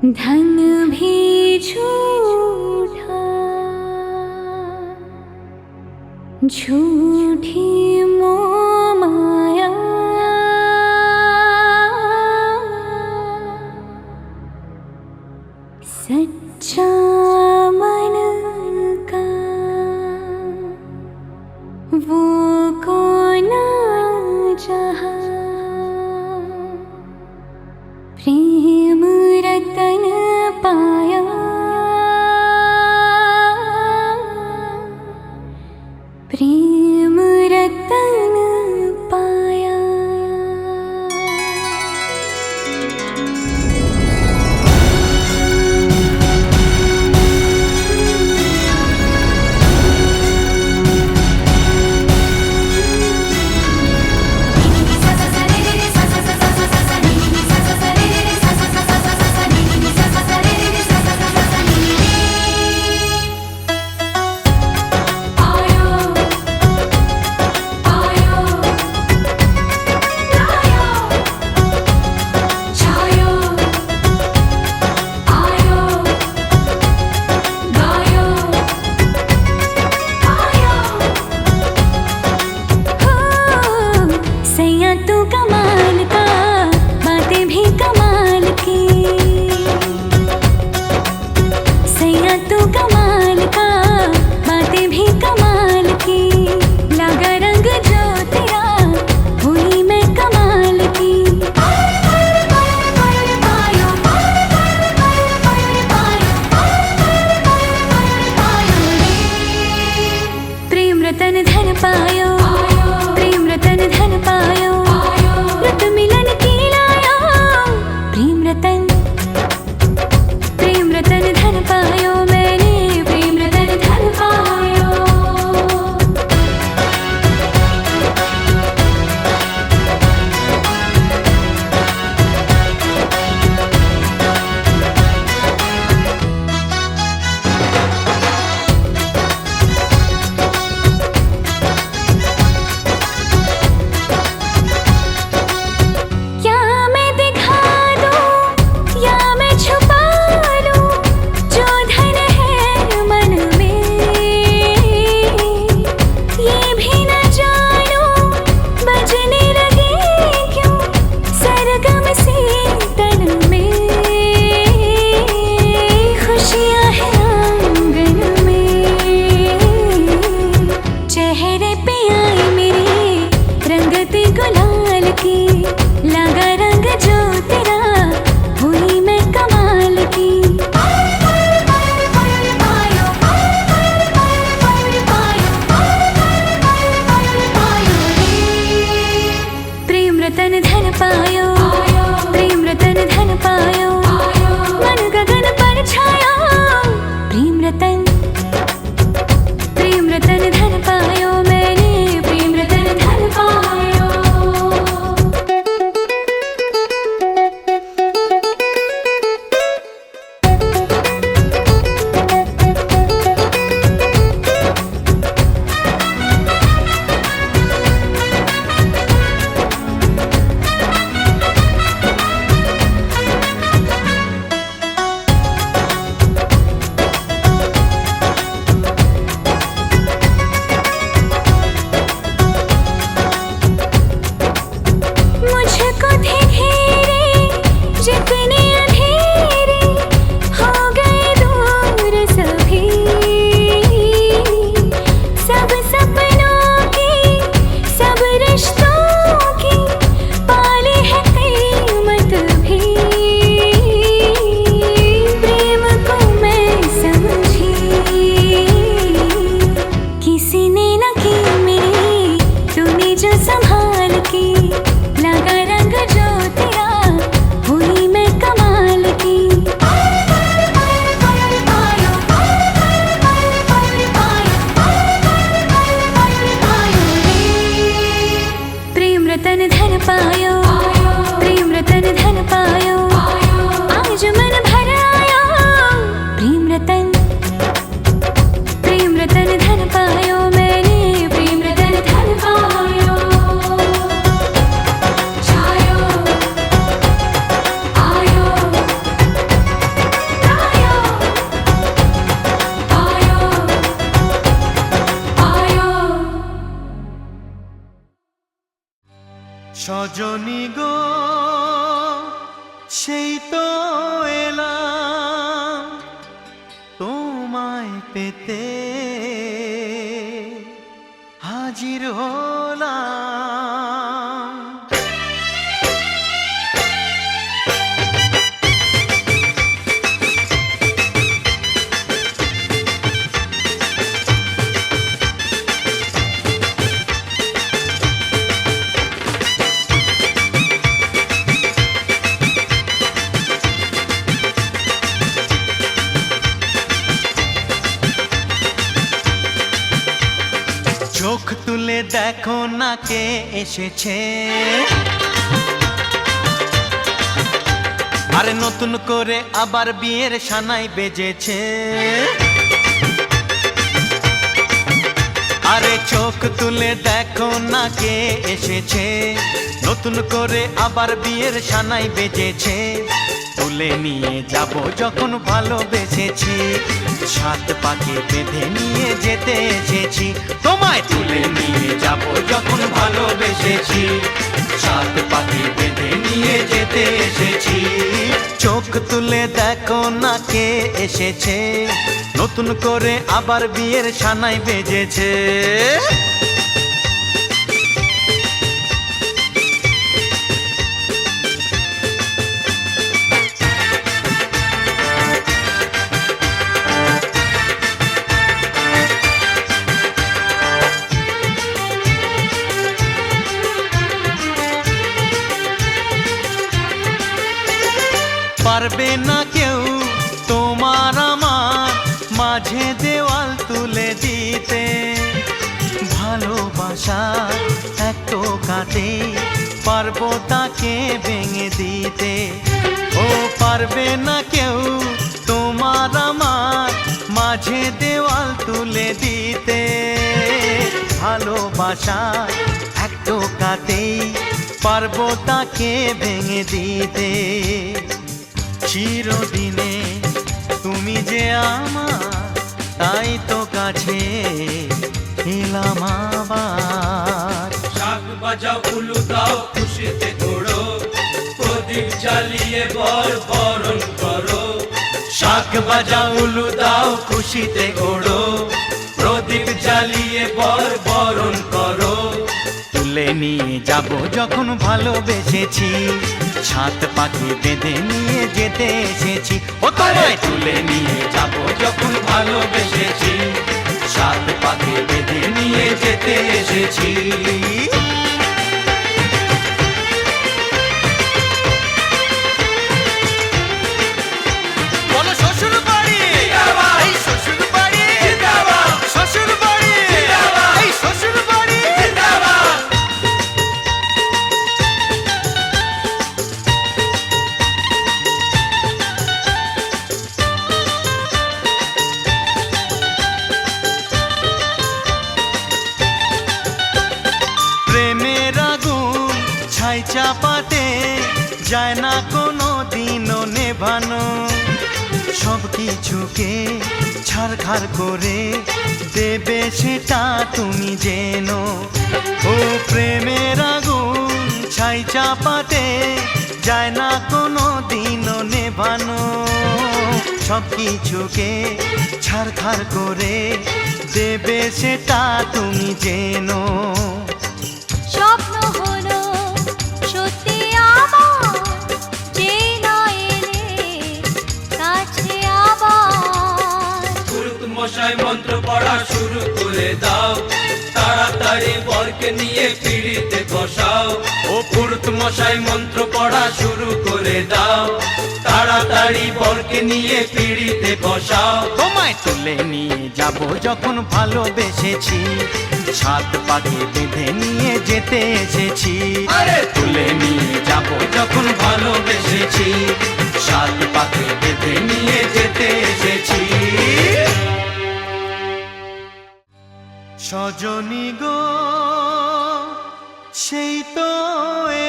धन भी झूठा, झूठी मोह माया, सच्चा मन का वो कौन जहाँ, प्रेम रतन पाया, प्रेम रतन पाया। সেই তো এলাম তোমায় পেতে, হাজির হলাম। চোখ তুলে দেখো না কে এসেছে, আরে নতুন করে আবার বিয়ের সানাই বেজেছে। আরে চোখ তুলে দেখো না কে এসেছে, নতুন করে আবার বিয়ের সানাই বেজেছে। তুলে নিয়ে যাব যখন ভালোবেসেছি, সাত পাকে বেঁধে নিয়ে যেতে এসেছি। তোমায় তুলে নিয়ে যাব যখন ভালোবেসেছি, সাত পাকে বেঁধে নিয়ে যেতে এসেছি। চোখ তুলে দেখো না কে এসেছে, নতুন করে আবার বিয়ের সানাই বেজেছে। পারবে না কেউ তোমার আমার মাঝে দেওয়াল তুলে দিতে, ভালোবাসা এক টোকাতে পারবো তাকে ভেঙে দিতে। ও পারবে না কেউ তোমার আমার মাঝে দেওয়াল তুলে দিতে, ভালোবাসা এক টোকাতেই পারবো তাকে ভেঙে দিতে। চিরদিনে তুমি যে আমার, তাই তো কাছে এলাম আবার। শাক বাজাও উলু দাও খুশিতে ঘোড়ো, প্রদীপ জ্বালিয়ে বর বরণ করো। শাক বাজাও উলু দাও খুশিতে ওড়ো, প্রদীপ জ্বালিয়ে বর বরণ করো। তুলে নিয়ে যাব যখন ভালোবেসেছি, সাত পাখি বেঁধে নিয়ে যেতে এসেছি। ও তোমায় তুলে নিয়ে যাব যখন ভালোবেসেছি, সাত পাকে বেঁধে নিয়ে যেতে এসেছি। বলো শ্বশুর বাড়ি, এই শ্বশুর বাড়ি, শ্বশুর বাড়ি, এই শ্বশুর বাড়ি। প্রেমের আগুন ছাই চাপাতে যায় না কোনো দিনও নেভানো, সব কিছুকে ছারখার করে দেবে সেটা তুমি জেনো। ও প্রেমের আগুন ছাই চাপাতে যায় না কোনো দিনও নেভানো, সব কিছুকে ছারখার করে দেবে সেটা তুমি জেনো। স্বপ্ন হলো সত্যি আমার, যে না এলে কাছে আবার। পুরুত মশাই মন্ত্র পড়া শুরু করে দাও, তাড়াতাড়ি বরকে নিয়ে পিড়িতে বসাও। ও পুরুত মশাই মন্ত্র পড়া শুরু করে দাও, তাড়াতাড়ি বরকে নিয়ে পিড়িতে বসাও। তোমায় তুলে নিয়ে যাব যখন ভালোবেসেছি, সাত পাকে বেঁধে নিয়ে যেতে এসেছি। আরে তুলে নিয়ে যাব যখন ভালোবেসেছি, সাত পাকে বেঁধে নিয়ে যেতে এসেছি। সজনী গো সেই তো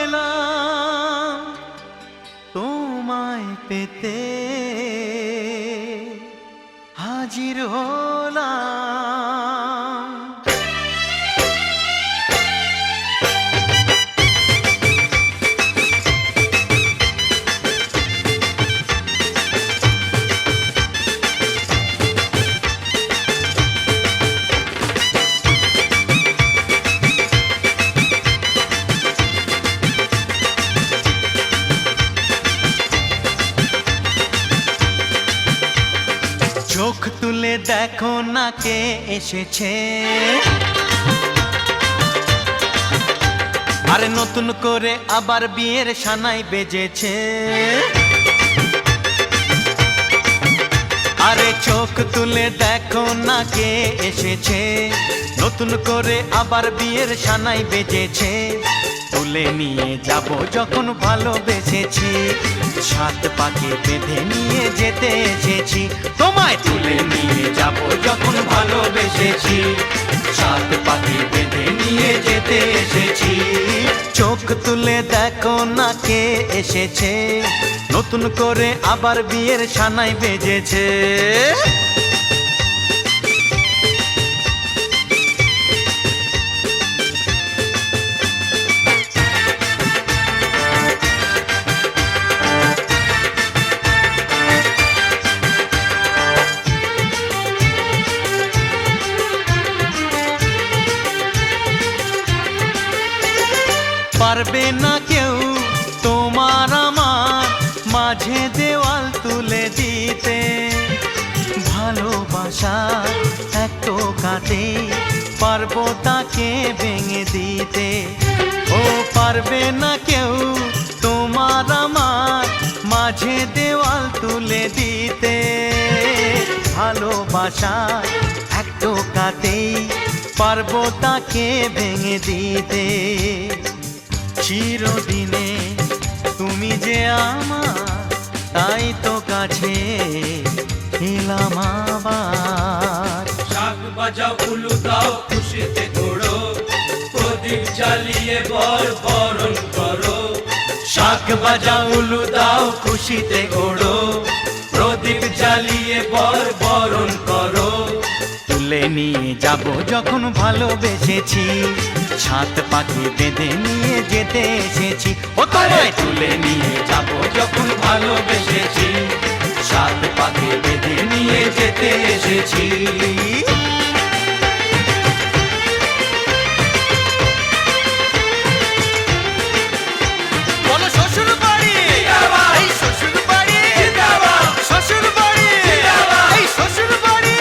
এলাম তোমায় পেতে, হাজির হলাম। তুলে দেখো না কে এসেছে, আরে নতুন করে আবার বিয়ের সানাই বেজেছে। আরে চোখ তুলে দেখো না কে এসেছে, নতুন করে আবার বিয়ের সানাই বেজেছে। তুলে নিয়ে যাব যখন ভালোবেসেছি, সাত পাকে বেঁধে নিয়ে যেতে এসেছি। তোমায় তুলে নিয়ে যাব যখন ভালোবেসেছি, সাত পাকে বেঁধে নিয়ে যেতে এসেছি। চোখ তুলে দেখো না কে এসেছে, নতুন করে আবার বিয়ের সানাই বেজেছে। পারবে না কেউ তোমার আমার মাঝে দেওয়াল তুলে দিতে, ভালোবাসা এক টোকাতে পারবো তাকে ভেঙে দিতে। ও পারবে না কেউ তোমার আমার মাঝে দেওয়াল তুলে দিতে, ভালোবাসা এক টোকাতেই পারবো তাকে ভেঙে দিতে। চিরদিনে তুমি যে আমার, তাই তো কাছে এলাম আবার। শাক বাজাও উলু দাও খুশিতে ঘোড়ো, প্রদীপ জ্বালিয়ে বরণ করো। শাক বাজাও উলু দাও খুশিতে ওড়ো, প্রদীপ জ্বালিয়ে বরণ করো। তুলে নিয়ে যাব যখন ভালোবেসেছি, সাত পাকে বেঁধে নিয়ে যেতে এসেছি। ও তোমায় তুলে নিয়ে যাব যখন ভালোবেসেছি, সাত পাকে বেঁধে নিয়ে যেতে এসেছি। বলো শ্বশুর বাড়ি, এই শ্বশুর বাড়ি, শ্বশুর বাড়ি, এই শ্বশুর বাড়ি।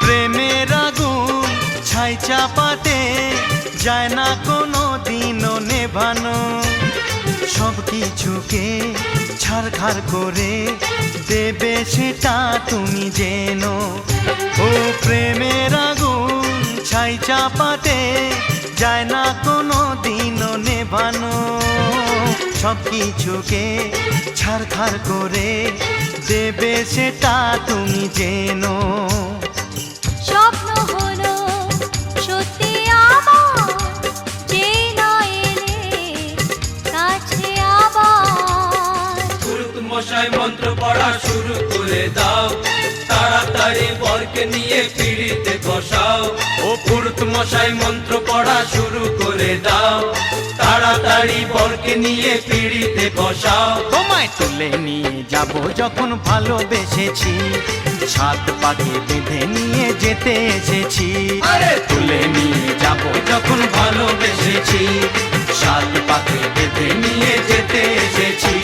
প্রেমের আগুন ছাই চাপাতে যায় না কোনো দিনও নেভানো, সব কিছুকে ছাড়খাড় করে দেবে সেটা তুমি জেনো। ও প্রেমের আগুন ছাই চাপাতে যায় না কোনো দিনও নেভানো, সব কিছুকে ছাড়খাড় করে দেবে সেটা তুমি জেনো। স্বপ্ন হলো সত্যি আমার, যে না এলে কাছে আবার। পুরুত মশাই মন্ত্র পড়া শুরু করে দাও, তাড়াতাড়ি বরকে নিয়ে পিড়িতে বসাও। ও পুরুত মশাই মন্ত্র পড়া শুরু করে দাও, তাড়াতাড়ি বরকে নিয়ে পিড়িতে বসাও। তোমায় তুলে নিয়ে যাব যখন ভালোবেসেছি, সাত পাকে বেঁধে নিয়ে যেতে এসেছি। আরে তুলে নিয়ে যাব যখন ভালোবেসেছি, সাত পাকে বেঁধে নিয়ে যেতে এসেছি।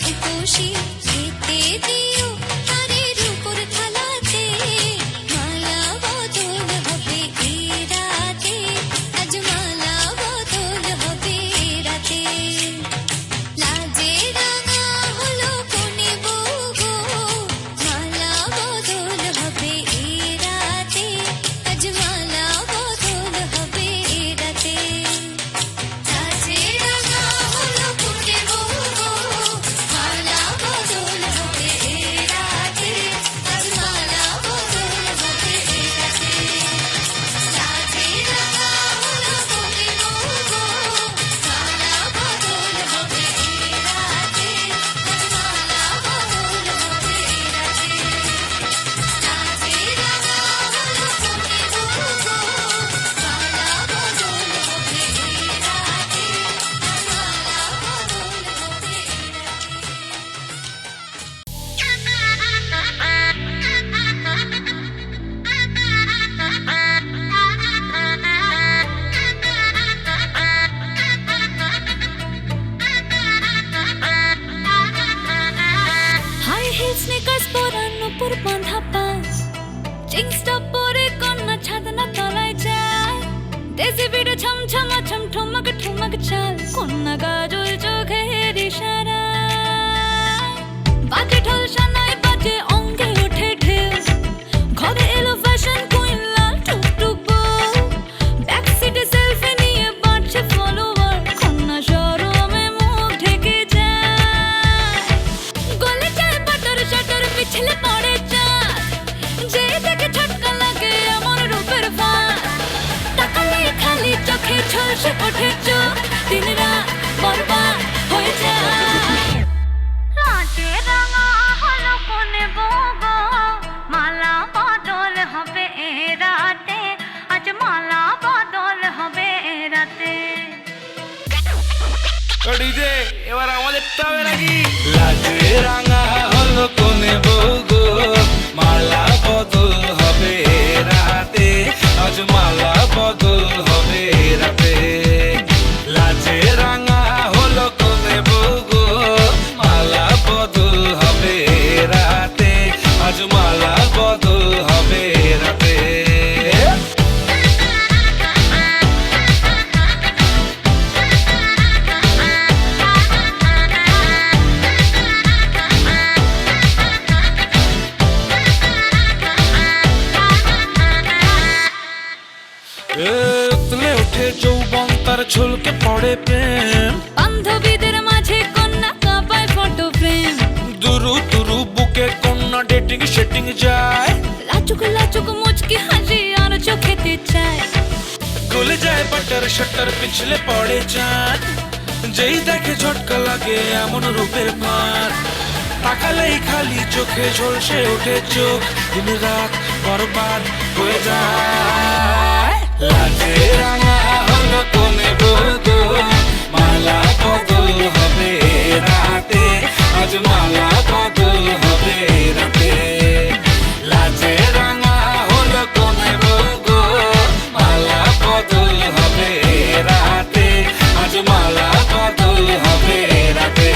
উপসী খেতে দিও তারে রূপোর থালাতে মালা বদল হবে এ রাতে আজ মালা বদল হবে এ রাতে লাজে রাঙা হলো কোনে বউ গো মালা বদল হবে এ রাতে আজ মালা বদল হবে এ রাতে লাজে রাঙা হলো কোনে বউ গো মালা বদল হবে এ রাতে আজ মালা বদল হবে এ রাতে লাজে রাঙা হলো কোনে বউ গো মালা বদল হবে এ রাতে আজ মালা বদল হবে এ রাতে লাজে রাঙা হলো কোনে বউ গো মালা বদল হবে এ রাতে আজ হাই হিল স্নিকার্স পরান উপর বাঁধা পাস জিন্স টপ পরে কন্যা ছাদনা তলায় যায় দেশি বিড়ে ছমছমা ছমঠমক ঠমক চাল কন্যা গাজল চোখের ইশারা বাজে ঢোল সানাই বাজে অঙ্গে ওঠে ঢেউ ঘরে এলো ফ্যাশন কুইন লাল টুকটুক বউ ব্যাক সিটে সেলফি নিয়ে বাড়ছে ফলোয়ার কন্যা শরমে মুখ ঢেকে যায় গলে যায় বাটার শাটার পিছলে পড়ে চাঁদ যে দেখে ছটকা লাগে এমন রূপের ফাঁদ তাকালে খালি চোখে ঝলসে ওঠে চোখ দিন রাত বরবাদ হয়ে যায় লাজে রাঙা হলো কোনে বউ গো মালা বদল হবে এ রাতে আজ মালা বদল হবে এ রাতে ডিজে এবার আমাদেরটা হবে নাকি লাজে রাঙা হলো কোনে বউ গো মালা বদল হবে এ রাতে আজ মালা বদল হবে এ রাতে লাজে রাঙা হলো কোনে বউ গো মালা বদল হবে এ রাতে আজ মালা বদল হবে এ রাতে উতলে ওঠে যৌবন তার ঝলকে পড়ে প্রেম বান্ধবীদের মাঝে কন্যা কাঁপায় ফটো ফ্রেম দুরু দুরু বুকে কন্যা ডেটিং সেটিং যায় লাচুক লাচুক মুচকি হাসি আর চোখেতে চায় গলে যায় বাটার শাটার পিছলে পড়ে চাঁদ যেই দেখে ঝটকা লাগে এমন রূপের পার তাকালেই খালি চোখে ঝলসে ওঠে চোখ দিন রাত বরবাদ হয়ে যায় লাজে রাঙা হলো কোনে বউ গো মালা বদল হবে এ রাতে আজ মালা বদল হবে এ রাতে লাজে রাঙা হলো কোনে বউ গো মালা বদল হবে এ রাতে আজ মালা বদল হবে এ রাতে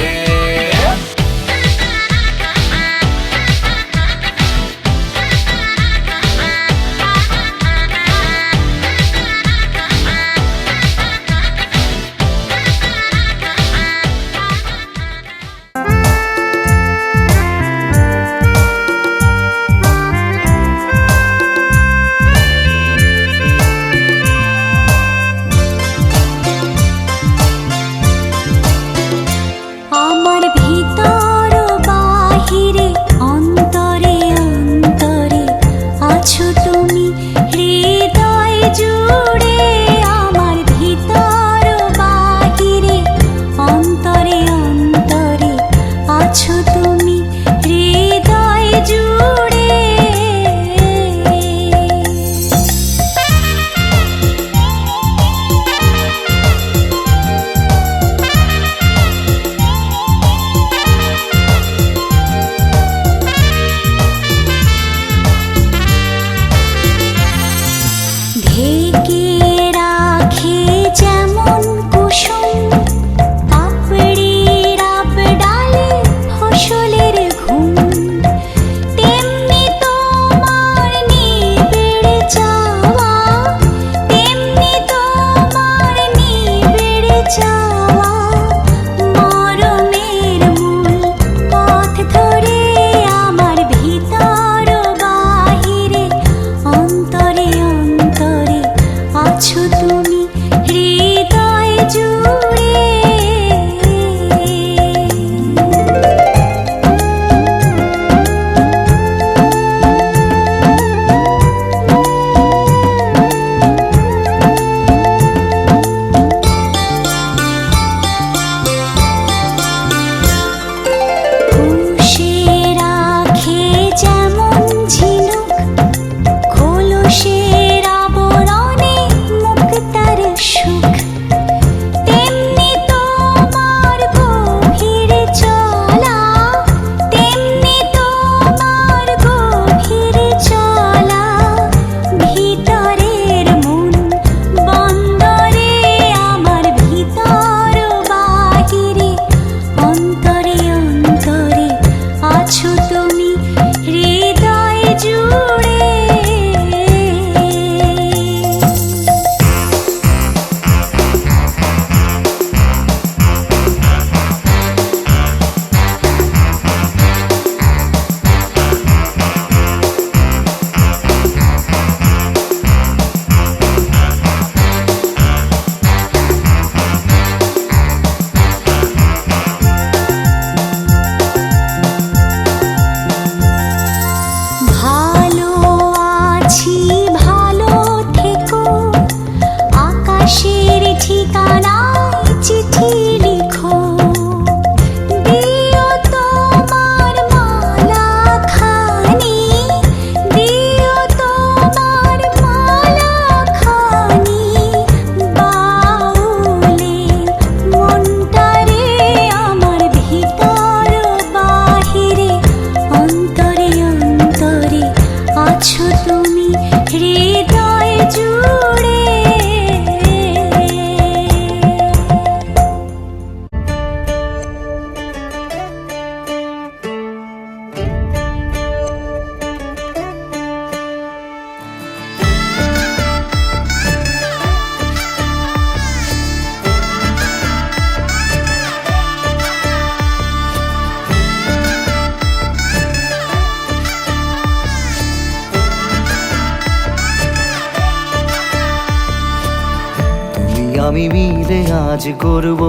আজ গড়ব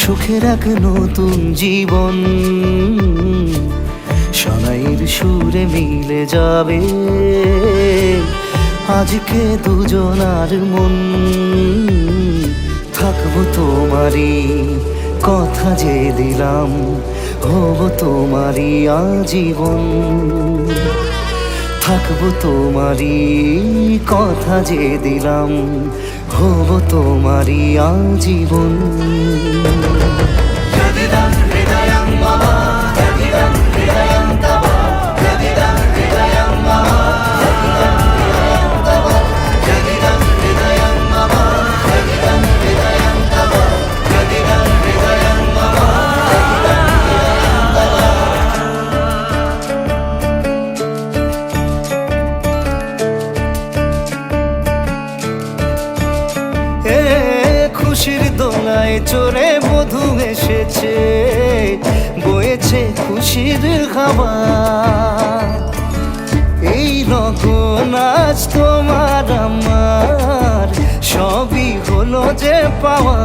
সুখের এক নতুন জীবন। সানাইয়ের সুরে মিলে যাবে আজকে দুজনার মন। থাকবো তোমারই কথা যে দিলাম, হব তোমারই আজীবন। থাকবো তোমারই কথা যে দিলাম, হব তোমারই আজীবন। খুশির দোলায় চড়ে মধু এসেছে, বয়েছে খুশির খাবার। এই লগন আজ তোমার আমার সবই হলো যে পাওয়া।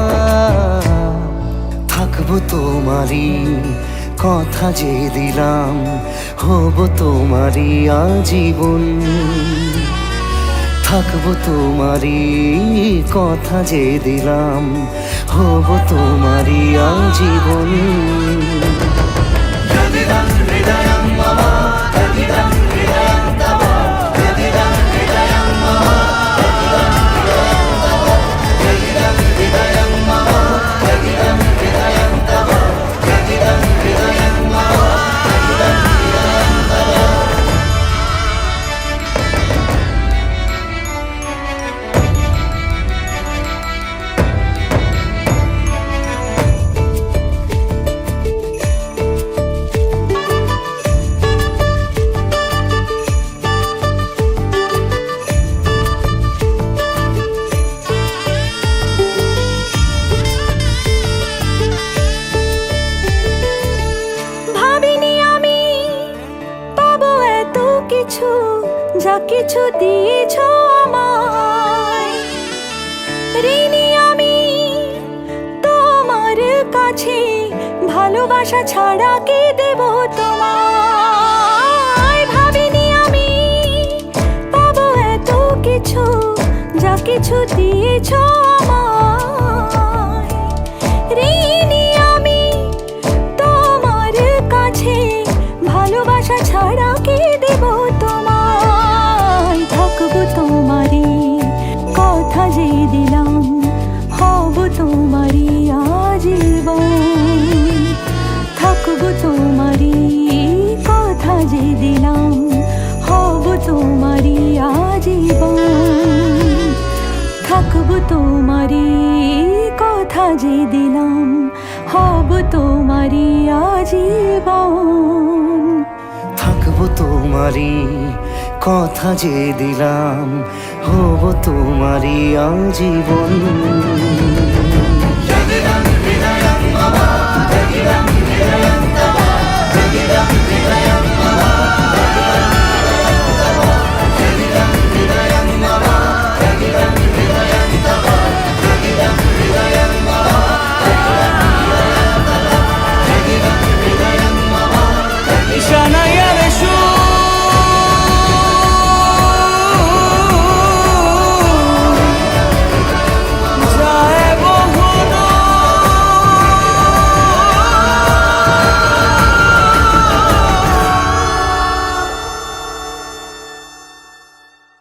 থাকবো তোমারই কথা যে দিলাম, হব তোমারই আজীবন। থাকবো তোমারই কথা যে দিলাম, হব তোমারই আজীবন। যা কিছু দিয়েছ আমায়, ঋণী আমি তোমার কাছে। ভালোবাসা ছাড়া কি দেব তোমায়? ভাবিনি আমি পাবো এত কিছু, যা কিছু দিয়েছ আমায়। ঋণী আমি তোমার কাছে, ভালোবাসা ছাড়া কি দেব তোমায়? থাকবো তোমারই কথা যে দিলাম, হব তোমারই আজীবন। থাকবো তোমারই কথা যে দিলাম, হব তোমারই আজীবন। থাকবো তোমারই কথা যে দিলাম, হব তোমারই আজীবন। থাকবো তোমারই কথা যে দিলাম, হব তোমারই আজীবন।